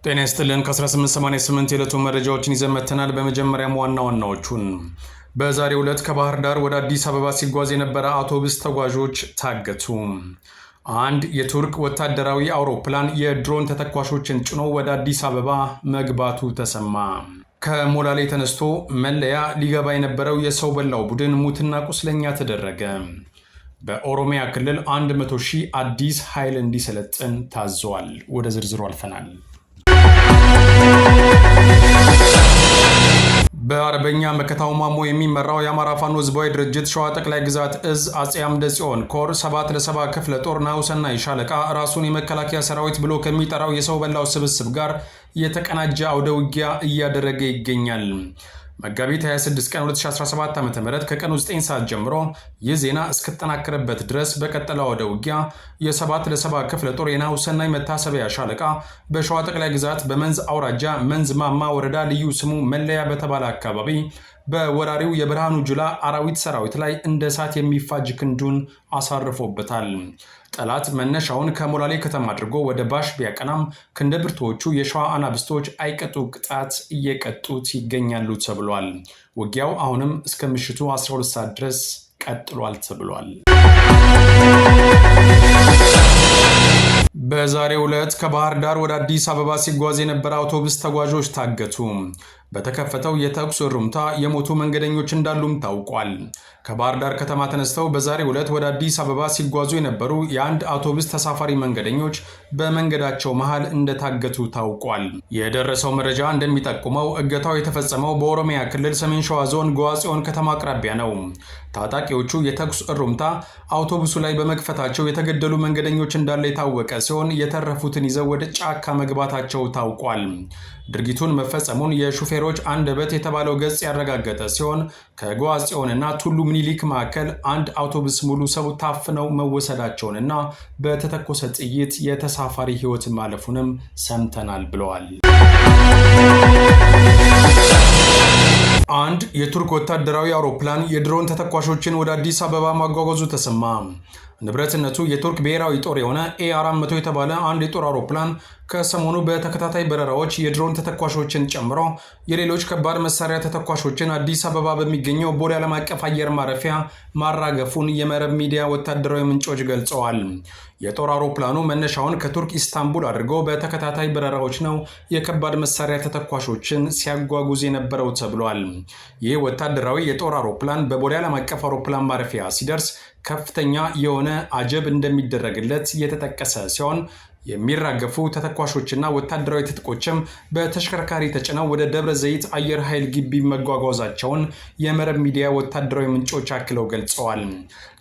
ጤና ይስጥልን ከ1888 የዕለቱ መረጃዎችን ይዘን መጥተናል። በመጀመሪያም ዋናዎቹን በዛሬው ዕለት ከባህር ዳር ወደ አዲስ አበባ ሲጓዝ የነበረ አውቶቡስ ተጓዦች ታገቱ። አንድ የቱርክ ወታደራዊ አውሮፕላን የድሮን ተተኳሾችን ጭኖ ወደ አዲስ አበባ መግባቱ ተሰማ። ከሞላሌ ተነስቶ መለያ ሊገባ የነበረው የሰው በላው ቡድን ሙትና ቁስለኛ ተደረገ። በኦሮሚያ ክልል 100,000 አዲስ ኃይል እንዲሰለጥን ታዟል። ወደ ዝርዝሩ አልፈናል። በአርበኛ መከታው ማሞ የሚመራው የአማራ ፋኖ ህዝባዊ ድርጅት ሸዋ ጠቅላይ ግዛት እዝ አጼ አምደ ጽዮን ኮር 7 ክፍለ ጦር ናሁሰናይ ሻለቃ ራሱን የመከላከያ ሰራዊት ብሎ ከሚጠራው የሰው በላው ስብስብ ጋር የተቀናጀ አውደ ውጊያ እያደረገ ይገኛል። መጋቢት 26 ቀን 2017 ዓ.ም ከቀኑ 9 ሰዓት ጀምሮ ይህ ዜና እስከተጠናከረበት ድረስ በቀጠለው አውደ ውጊያ የ7 ክፍለ ጦር የናሁሰናይ መታሰቢያ ሻለቃ በሸዋ ጠቅላይ ግዛት በመንዝ አውራጃ መንዝ ማማ ወረዳ ልዩ ስሙ መለያ በተባለ አካባቢ በወራሪው የብርሃኑ ጁላ አራዊት ሰራዊት ላይ እንደ እሳት የሚፋጅ ክንዱን አሳርፎበታል። ጠላት መነሻውን ከሞላሌ ከተማ አድርጎ ወደ ባሽ ቢያቀናም ክንደብርቶቹ የሸዋ አናብስቶች አይቀጡ ቅጣት እየቀጡት ይገኛሉ ተብሏል። ውጊያው አሁንም እስከ ምሽቱ 12 ሰዓት ድረስ ቀጥሏል ተብሏል። በዛሬው ዕለት ከባህር ዳር ወደ አዲስ አበባ ሲጓዝ የነበረ አውቶቡስ ተጓዦች ታገቱ። በተከፈተው የተኩስ ሩምታ የሞቱ መንገደኞች እንዳሉም ታውቋል። ከባህር ዳር ከተማ ተነስተው በዛሬው ዕለት ወደ አዲስ አበባ ሲጓዙ የነበሩ የአንድ አውቶቡስ ተሳፋሪ መንገደኞች በመንገዳቸው መሃል እንደታገቱ ታውቋል። የደረሰው መረጃ እንደሚጠቁመው እገታው የተፈጸመው በኦሮሚያ ክልል ሰሜን ሸዋ ዞን ጎዋጽዮን ከተማ አቅራቢያ ነው። ታጣቂዎቹ የተኩስ ሩምታ አውቶቡሱ ላይ በመክፈታቸው የተገደሉ መንገደኞች እንዳለ የታወቀ ሲሆን የተረፉትን ይዘው ወደ ጫካ መግባታቸው ታውቋል። ድርጊቱን መፈጸሙን የሹፌሮች አንደበት የተባለው ገጽ ያረጋገጠ ሲሆን ከጎዋጽዮንና ቱሉ ምኒልክ መካከል አንድ አውቶቡስ ሙሉ ሰው ታፍነው መወሰዳቸውንና በተተኮሰ ጥይት የተሳፋሪ ሕይወት ማለፉንም ሰምተናል ብለዋል። አንድ የቱርክ ወታደራዊ አውሮፕላን የድሮን ተተኳሾችን ወደ አዲስ አበባ ማጓጓዙ ተሰማ። ንብረትነቱ የቱርክ ብሔራዊ ጦር የሆነ ኤ400 የተባለ አንድ የጦር አውሮፕላን ከሰሞኑ በተከታታይ በረራዎች የድሮን ተተኳሾችን ጨምሮ የሌሎች ከባድ መሳሪያ ተተኳሾችን አዲስ አበባ በሚገኘው ቦሌ ዓለም አቀፍ አየር ማረፊያ ማራገፉን የመረብ ሚዲያ ወታደራዊ ምንጮች ገልጸዋል። የጦር አውሮፕላኑ መነሻውን ከቱርክ ኢስታንቡል አድርጎ በተከታታይ በረራዎች ነው የከባድ መሳሪያ ተተኳሾችን ሲያጓጉዝ የነበረው ተብሏል። ይህ ወታደራዊ የጦር አውሮፕላን በቦሌ ዓለም አቀፍ አውሮፕላን ማረፊያ ሲደርስ ከፍተኛ የሆነ አጀብ እንደሚደረግለት የተጠቀሰ ሲሆን የሚራገፉ ተተኳሾችና ወታደራዊ ትጥቆችም በተሽከርካሪ ተጭነው ወደ ደብረ ዘይት አየር ኃይል ግቢ መጓጓዛቸውን የመረብ ሚዲያ ወታደራዊ ምንጮች አክለው ገልጸዋል።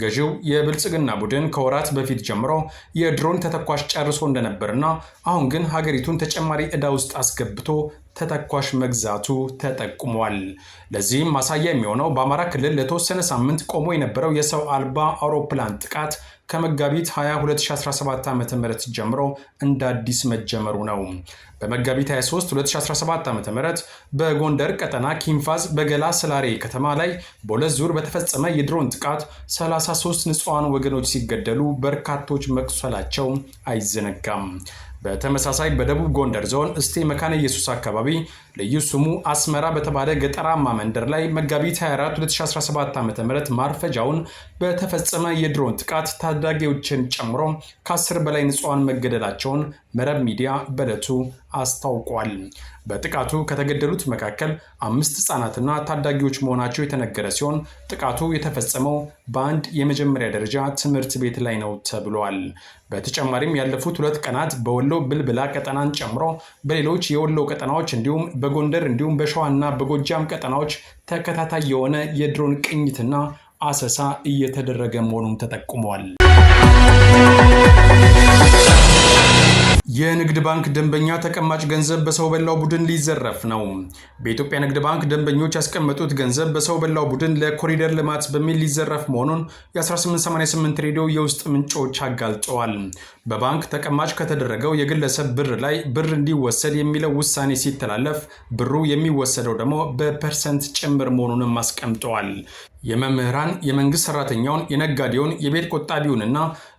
ገዢው የብልጽግና ቡድን ከወራት በፊት ጀምሮ የድሮን ተተኳሽ ጨርሶ እንደነበርና አሁን ግን ሀገሪቱን ተጨማሪ ዕዳ ውስጥ አስገብቶ ተተኳሽ መግዛቱ ተጠቁሟል። ለዚህም ማሳያ የሚሆነው በአማራ ክልል ለተወሰነ ሳምንት ቆሞ የነበረው የሰው አልባ አውሮፕላን ጥቃት ከመጋቢት 20 2017 ዓ.ም ጀምሮ እንደ አዲስ መጀመሩ ነው። በመጋቢት 23 2017 ዓ.ም በጎንደር ቀጠና ኪንፋዝ በገላ ስላሬ ከተማ ላይ በሁለት ዙር በተፈጸመ የድሮን ጥቃት 33 ንጹሃን ወገኖች ሲገደሉ በርካቶች መቁሰላቸው አይዘነጋም። በተመሳሳይ በደቡብ ጎንደር ዞን እስቴ መካነ ኢየሱስ አካባቢ ልዩ ስሙ አስመራ በተባለ ገጠራማ መንደር ላይ መጋቢት 24 2017 ዓ.ም ማርፈጃውን በተፈጸመ የድሮን ጥቃት ታዳጊዎችን ጨምሮ ከ10 በላይ ንጹሃን መገደላቸውን መረብ ሚዲያ በዕለቱ አስታውቋል። በጥቃቱ ከተገደሉት መካከል 5 ህጻናትና ታዳጊዎች መሆናቸው የተነገረ ሲሆን ጥቃቱ የተፈጸመው በአንድ የመጀመሪያ ደረጃ ትምህርት ቤት ላይ ነው ተብሏል። በተጨማሪም ያለፉት 2 ቀናት በወሎ ብልብላ ቀጠናን ጨምሮ በሌሎች የወሎ ቀጠናዎች እንዲሁም በጎንደር እንዲሁም በሸዋና በጎጃም ቀጠናዎች ተከታታይ የሆነ የድሮን ቅኝትና አሰሳ እየተደረገ መሆኑን ተጠቁሟል። የንግድ ባንክ ደንበኛ ተቀማጭ ገንዘብ በሰው በላው ቡድን ሊዘረፍ ነው። በኢትዮጵያ ንግድ ባንክ ደንበኞች ያስቀመጡት ገንዘብ በሰው በላው ቡድን ለኮሪደር ልማት በሚል ሊዘረፍ መሆኑን የ1888 ሬዲዮ የውስጥ ምንጮች አጋልጠዋል። በባንክ ተቀማጭ ከተደረገው የግለሰብ ብር ላይ ብር እንዲወሰድ የሚለው ውሳኔ ሲተላለፍ ብሩ የሚወሰደው ደግሞ በፐርሰንት ጭምር መሆኑንም አስቀምጠዋል። የመምህራን የመንግስት ሰራተኛውን የነጋዴውን የቤት ቆጣቢውንና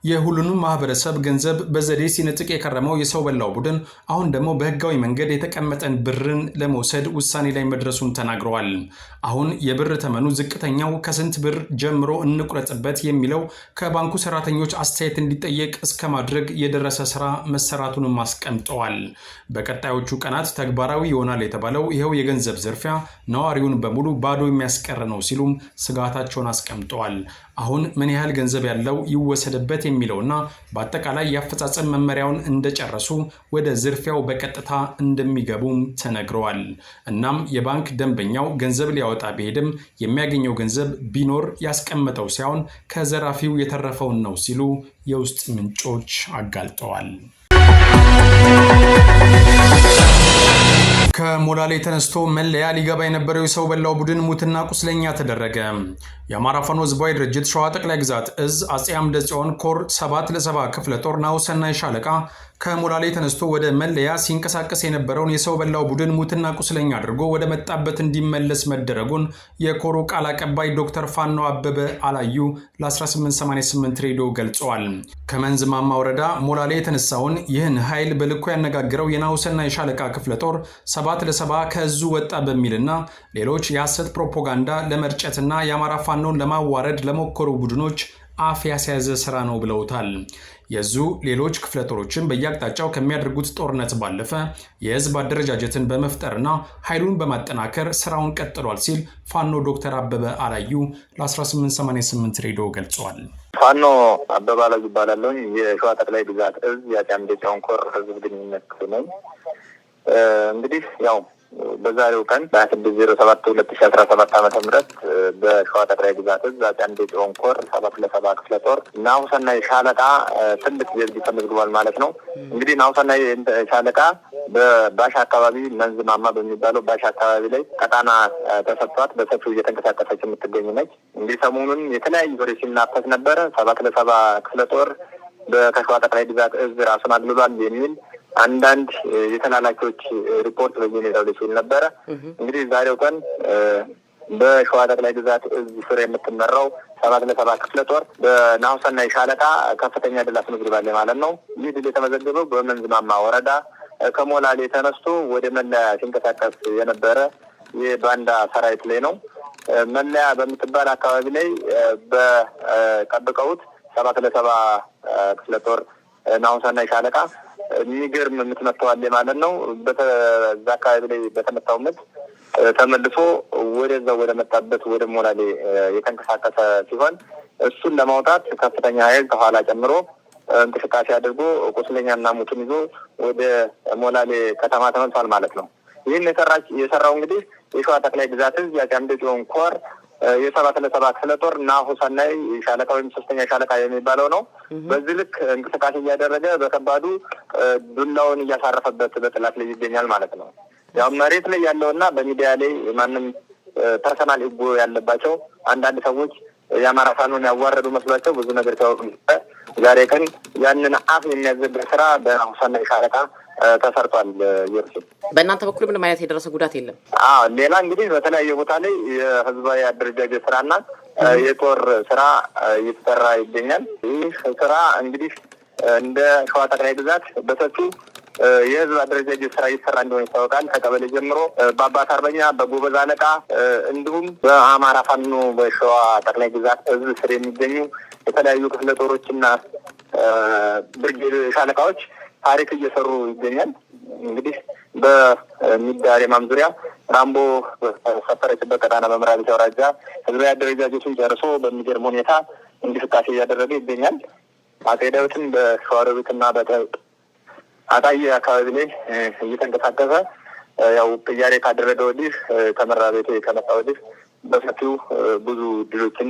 የሁሉንም ማህበረሰብ ገንዘብ በዘዴ ሲነጥቅ የከረመው የሰው በላው ቡድን አሁን ደግሞ በህጋዊ መንገድ የተቀመጠን ብርን ለመውሰድ ውሳኔ ላይ መድረሱን ተናግረዋል። አሁን የብር ተመኑ ዝቅተኛው ከስንት ብር ጀምሮ እንቁረጥበት የሚለው ከባንኩ ሰራተኞች አስተያየት እንዲጠየቅ እስከ ማድረግ የደረሰ ስራ መሰራቱንም አስቀምጠዋል። በቀጣዮቹ ቀናት ተግባራዊ ይሆናል የተባለው ይኸው የገንዘብ ዝርፊያ ነዋሪውን በሙሉ ባዶ የሚያስቀር ነው ሲሉም ስጋታቸውን አስቀምጠዋል። አሁን ምን ያህል ገንዘብ ያለው ይወሰድበት የሚለውና በአጠቃላይ የአፈጻጸም መመሪያውን እንደጨረሱ ወደ ዝርፊያው በቀጥታ እንደሚገቡም ተነግረዋል። እናም የባንክ ደንበኛው ገንዘብ ሊያወጣ ቢሄድም የሚያገኘው ገንዘብ ቢኖር ያስቀመጠው ሳይሆን ከዘራፊው የተረፈውን ነው ሲሉ የውስጥ ምንጮች አጋልጠዋል። ከሞላሌ ተነስቶ መለያ ሊገባ የነበረው የሰው በላው ቡድን ሙትና ቁስለኛ ተደረገ። የአማራ ፋኖ ህዝባዊ ድርጅት ሸዋ ጠቅላይ ግዛት እዝ አጼ አምደ ጽዮን ኮር 7 ክፍለ ጦር ናሁሰናይ ሻለቃ ከሞላሌ ተነስቶ ወደ መለያ ሲንቀሳቀስ የነበረውን የሰው በላው ቡድን ሙትና ቁስለኛ አድርጎ ወደ መጣበት እንዲመለስ መደረጉን የኮሩ ቃል አቀባይ ዶክተር ፋኖ አበበ አላዩ ለ1888 ሬዲዮ ገልጸዋል። ከመንዝ ማማ ወረዳ ሞላሌ የተነሳውን ይህን ኃይል በልኩ ያነጋገረው የናሁሰናይ ሻለቃ ክፍለ ጦር 7 ከዙ ወጣ በሚልና ሌሎች የሐሰት ፕሮፓጋንዳ ለመርጨትና የአማራ ፋኖን ለማዋረድ ለሞከሩ ቡድኖች አፍ ያስያዘ ስራ ነው ብለውታል። የዙ ሌሎች ክፍለ ጦሮችን በየአቅጣጫው ከሚያደርጉት ጦርነት ባለፈ የህዝብ አደረጃጀትን በመፍጠርና ኃይሉን በማጠናከር ስራውን ቀጥሏል ሲል ፋኖ ዶክተር አበበ አላዩ ለ1888 ሬዲዮ ገልጿል። ፋኖ አበበ አላዩ ይባላል። የሸዋ ጠቅላይ ግዛት እዝ የአጼ አምደ ጽዮን ኮር ህዝብ ግንኙነት ክፍል ነው። እንግዲህ ያው በዛሬው ቀን በ26/07/2017 ዓ.ም በሸዋ ጠቅላይ ግዛት እዝ አጼ አምደ ጽዮን ኮር 7 ክፍለ ጦር ናሁሰናይ ሻለቃ ትልቅ ጀብድ ተመዝግቧል ማለት ነው። እንግዲህ ናሁሰናይ ሻለቃ በባሽ አካባቢ መንዝ ማማ በሚባለው ባሽ አካባቢ ላይ ቀጣና ተሰጥቷት በሰፊው እየተንቀሳቀሰች የምትገኝ ነች። እንግዲህ ሰሞኑን የተለያዩ ወሬ ሲናፈስ ነበረ። 7 ክፍለ ጦር በሸዋ ጠቅላይ ግዛት እዝ ራሱን አግልሏል የሚል አንዳንድ የተላላኪዎች ሪፖርት በየሜዳው ላይ ሲል ነበረ። እንግዲህ ዛሬው ቀን በሸዋ ጠቅላይ ግዛት እዝ ስር የምትመራው 7 ክፍለ ጦር በናሁሰናይ ሻለቃ ከፍተኛ ድል አስመዝግባለች ማለት ነው። ይህ ድል የተመዘገበው በመንዝ ማማ ወረዳ ከሞላሌ ተነስቶ ወደ መለያ ሲንቀሳቀስ የነበረ የባንዳ ሰራዊት ላይ ነው። መለያ በምትባል አካባቢ ላይ በቀብቀውት 7 ክፍለ ጦር ናሁሰናይ ሻለቃ የሚገርም የምትመታዋለ ማለት ነው። በዛ አካባቢ ላይ በተመታው ምት ተመልሶ ወደዛው ወደ መጣበት ወደ ሞላሌ የተንቀሳቀሰ ሲሆን እሱን ለማውጣት ከፍተኛ ኃይል ከኋላ ጨምሮ እንቅስቃሴ አድርጎ ቁስለኛና ሙቱን ይዞ ወደ ሞላሌ ከተማ ተመልሷል ማለት ነው። ይህን የሰራው እንግዲህ የሸዋ ጠቅላይ ግዛት እዝ የአጼ አምደ ጽዮን ኮር የ7 ክፍለ ጦር ናሁሰናይ ሻለቃ ወይም 3ኛ ሻለቃ የሚባለው ነው። በዚህ ልክ እንቅስቃሴ እያደረገ በከባዱ ዱላውን እያሳረፈበት በጥላት ላይ ይገኛል ማለት ነው። ያው መሬት ላይ ያለውና በሚዲያ ላይ ማንም ፐርሰናል ኢጎ ያለባቸው አንዳንድ ሰዎች የአማራ ፋኖን ያዋረዱ መስሏቸው ብዙ ነገር ሲያወሩ ዛሬ ቀን ያንን አፍ የሚያዘጋ ስራ በናሁሰናይ ሻለቃ ተሰርቷል። ይርሱ በእናንተ በኩል ምንም አይነት የደረሰ ጉዳት የለም? ሌላ እንግዲህ በተለያየ ቦታ ላይ የህዝባዊ አደረጃጀት ስራና የጦር ስራ እየተሰራ ይገኛል። ይህ ስራ እንግዲህ እንደ ሸዋ ጠቅላይ ግዛት በሰፊው የህዝብ አደረጃጀት ስራ እየተሰራ እንደሆነ ይታወቃል። ከቀበሌ ጀምሮ በአባት አርበኛ፣ በጎበዝ አለቃ እንዲሁም በአማራ ፋኖ በሸዋ ጠቅላይ ግዛት ህዝብ ስር የሚገኙ የተለያዩ ክፍለ ጦሮችና ብርጌድ ሻለቃዎች ታሪክ እየሰሩ ይገኛል። እንግዲህ በሚዳሬማም ዙሪያ ራምቦ ሰፈረችበት ቀጣና በምዕራብ አውራጃ ህዝባዊ አደረጃጀቱን ጨርሶ በሚገርም ሁኔታ እንቅስቃሴ እያደረገ ይገኛል። አጼ ዳዊትን በሸዋሮቢትና አጣዬ አካባቢ ላይ እየተንቀሳቀሰ ያው ቅያሬ ካደረገ ወዲህ ከመራ ቤቴ ከመጣ ወዲህ በሰፊው ብዙ ድሎችን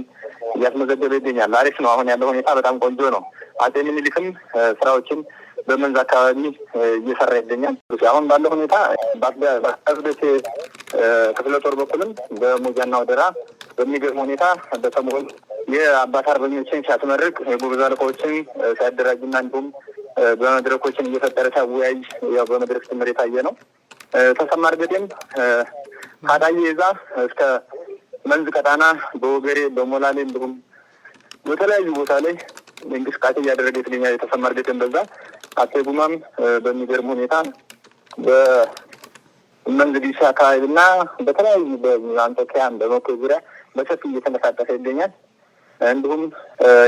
እያስመዘገበ ይገኛል። አሪፍ ነው። አሁን ያለው ሁኔታ በጣም ቆንጆ ነው። አጼ ምኒልክም ስራዎችን በመንዝ አካባቢ እየሰራ ይገኛል። አሁን ባለው ሁኔታ በአስቤት ክፍለ ጦር በኩልም በሞጃና ወደራ በሚገርም ሁኔታ በሰሞኑ የአባት አርበኞችን ሲያስመርቅ የጎበዝ አለቃዎችን ሲያደራጅና እንዲሁም በመድረኮችን እየፈጠረ ሲያወያይ ያው በመድረክ ትምህርት የታየ ነው። ተሰማ እርገጤም ካዳዬ ይዛ እስከ መንዝ ቀጣና በወገሬ በሞላሌ እንዲሁም በተለያዩ ቦታ ላይ እንቅስቃሴ እያደረገ ይገኛል። የተሰማር ቤት እንደዛ አቴጉማም በሚገርም ሁኔታ በመንግዲስ አካባቢና በተለያዩ በአንቶኪያን በመኮ ዙሪያ በሰፊ እየተንቀሳቀሰ ይገኛል። እንዲሁም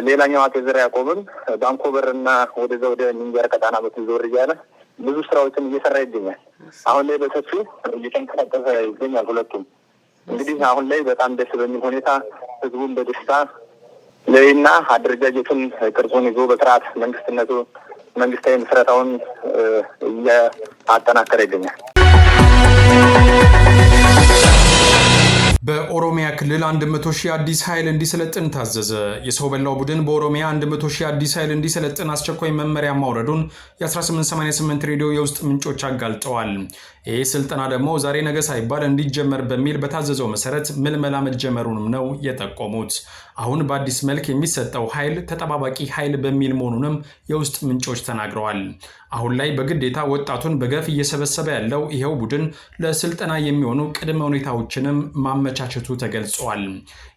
ሌላኛው አቴዘራ ያቆብም ባንኮበርና ወደ ሚንጀር ቀጣና በትዞር እያለ ብዙ ስራዎችን እየሰራ ይገኛል። አሁን ላይ በሰፊው እየተንቀሳቀሰ ይገኛል። ሁለቱም እንግዲህ አሁን ላይ በጣም ደስ በሚል ሁኔታ ህዝቡን በደስታ ለይና አደረጃጀቱን ቅርጹን ይዞ በስርዓት መንግስታዊ ምስረታውን እያጠናከረ ይገኛል። በኦሮሚያ ክልል 100,000 አዲስ ኃይል እንዲሰለጥን ታዘዘ። የሰው በላው ቡድን በኦሮሚያ 100,000 አዲስ ኃይል እንዲሰለጥን አስቸኳይ መመሪያ ማውረዱን የ1888 ሬዲዮ የውስጥ ምንጮች አጋልጠዋል። ይህ ስልጠና ደግሞ ዛሬ ነገ ሳይባል እንዲጀመር በሚል በታዘዘው መሰረት ምልመላ መጀመሩንም ነው የጠቆሙት። አሁን በአዲስ መልክ የሚሰጠው ኃይል ተጠባባቂ ኃይል በሚል መሆኑንም የውስጥ ምንጮች ተናግረዋል። አሁን ላይ በግዴታ ወጣቱን በገፍ እየሰበሰበ ያለው ይሄው ቡድን ለስልጠና የሚሆኑ ቅድመ ሁኔታዎችንም ማመቻቸቱ ተገልጿል።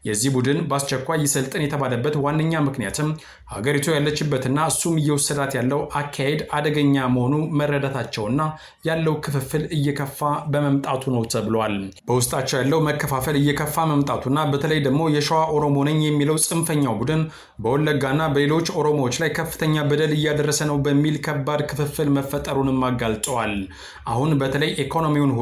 የዚህ ቡድን በአስቸኳይ ይሰልጥን የተባለበት ዋነኛ ምክንያትም ሀገሪቱ ያለችበትና እሱም እየወሰዳት ያለው አካሄድ አደገኛ መሆኑ መረዳታቸውና ያለው ክፍፍል እየከፋ በመምጣቱ ነው ተብሏል። በውስጣቸው ያለው መከፋፈል እየከፋ መምጣቱና በተለይ ደግሞ የሸዋ ኦሮሞ ነኝ የሚለው ጽንፈኛው ቡድን በወለጋና በሌሎች ኦሮሞዎች ላይ ከፍተኛ በደል እያደረሰ ነው በሚል ከባድ ክፍፍል መፈጠሩንም አጋልጠዋል። አሁን በተለይ ኢኮኖሚውን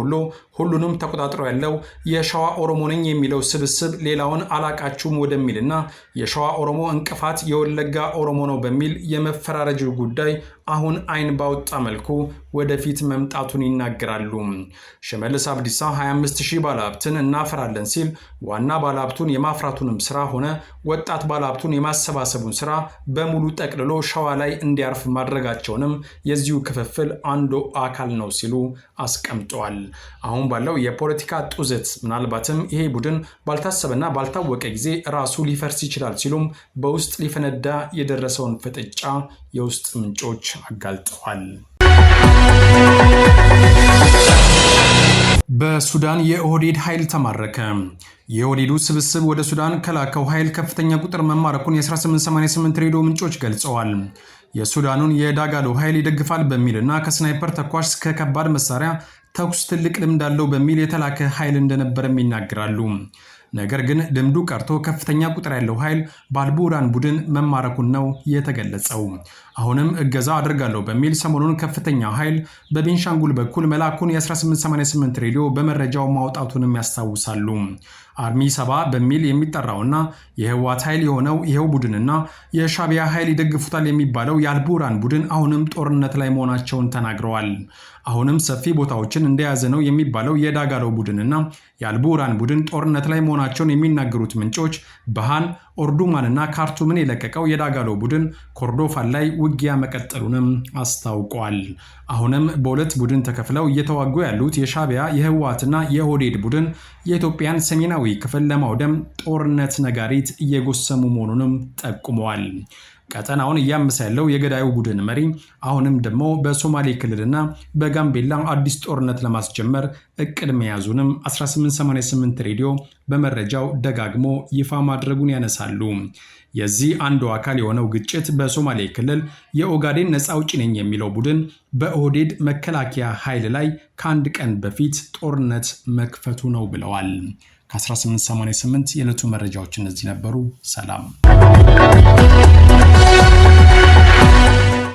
ሁሉንም ተቆጣጥሮ ያለው የሸዋ ኦሮሞ ነኝ የሚለው ስብስብ ሌላውን አላቃችሁም ወደሚልና የሸዋ ኦሮሞ እንቅፋት የወለጋ ኦሮሞ ነው በሚል የመፈራረጅ ጉዳይ አሁን አይን ባወጣ መልኩ ወደፊት መምጣቱን ይናገራሉ። ሽመልስ አብዲሳ 25,000 ባለሀብትን እናፈራለን ሲል ዋና ባለሀብቱን የማፍራቱንም ስራ ሆነ ወጣት ባለሀብቱን የማሰባሰቡን ስራ በሙሉ ጠቅልሎ ሸዋ ላይ እንዲያርፍ ማድረጋቸውንም የዚሁ ክፍፍል አንዱ አካል ነው ሲሉ አስቀምጠዋል። አሁን ባለው የፖለቲካ ጡዘት ምናልባትም ይሄ ቡድን ባልታሰበና ባልታወቀ ጊዜ ራሱ ሊፈርስ ይችላል ሲሉም በውስጥ ሊፈነዳ የደረሰውን ፍጥጫ የውስጥ ምንጮች አጋልጠዋል። በሱዳን የኦህዴድ ኃይል ተማረከ። የኦህዴዱ ስብስብ ወደ ሱዳን ከላከው ኃይል ከፍተኛ ቁጥር መማረኩን የ1888 ሬዲዮ ምንጮች ገልጸዋል። የሱዳኑን የዳጋሎ ኃይል ይደግፋል በሚልና ከስናይፐር ተኳሽ እስከ ከባድ መሳሪያ ተኩስ ትልቅ ልምድ አለው በሚል የተላከ ኃይል እንደነበረም ይናገራሉ። ነገር ግን ልምዱ ቀርቶ ከፍተኛ ቁጥር ያለው ኃይል በአልቡራን ቡድን መማረኩን ነው የተገለጸው። አሁንም እገዛ አድርጋለሁ በሚል ሰሞኑን ከፍተኛ ኃይል በቤንሻንጉል በኩል መላኩን የ1888 ሬዲዮ በመረጃው ማውጣቱንም ያስታውሳሉ። አርሚ 70 በሚል የሚጠራውና የህወሓት ኃይል የሆነው ይሄው ቡድንና የሻቢያ ኃይል ይደግፉታል የሚባለው የአልቡራን ቡድን አሁንም ጦርነት ላይ መሆናቸውን ተናግረዋል። አሁንም ሰፊ ቦታዎችን እንደያዘ ነው የሚባለው የዳጋሎ ቡድንና የአልቡራን ቡድን ጦርነት ላይ መሆናቸውን የሚናገሩት ምንጮች በሃን ኦርዱማንና ካርቱምን የለቀቀው የዳጋሎ ቡድን ኮርዶፋን ላይ ውጊያ መቀጠሉንም አስታውቋል። አሁንም በሁለት ቡድን ተከፍለው እየተዋጉ ያሉት የሻቢያ የህወሓትና የኦህዴድ ቡድን የኢትዮጵያን ሰሜናዊ ክፍል ለማውደም ጦርነት ነጋሪት እየጎሰሙ መሆኑንም ጠቁመዋል። ቀጠናውን እያመሰ ያለው የገዳዩ ቡድን መሪ አሁንም ደግሞ በሶማሌ ክልልና በጋምቤላ አዲስ ጦርነት ለማስጀመር እቅድ መያዙንም 1888 ሬዲዮ በመረጃው ደጋግሞ ይፋ ማድረጉን ያነሳሉ። የዚህ አንዱ አካል የሆነው ግጭት በሶማሌ ክልል የኦጋዴን ነፃ አውጪ ነኝ የሚለው ቡድን በኦህዴድ መከላከያ ኃይል ላይ ከአንድ ቀን በፊት ጦርነት መክፈቱ ነው ብለዋል። ከ1888 የዕለቱ መረጃዎች እነዚህ ነበሩ። ሰላም።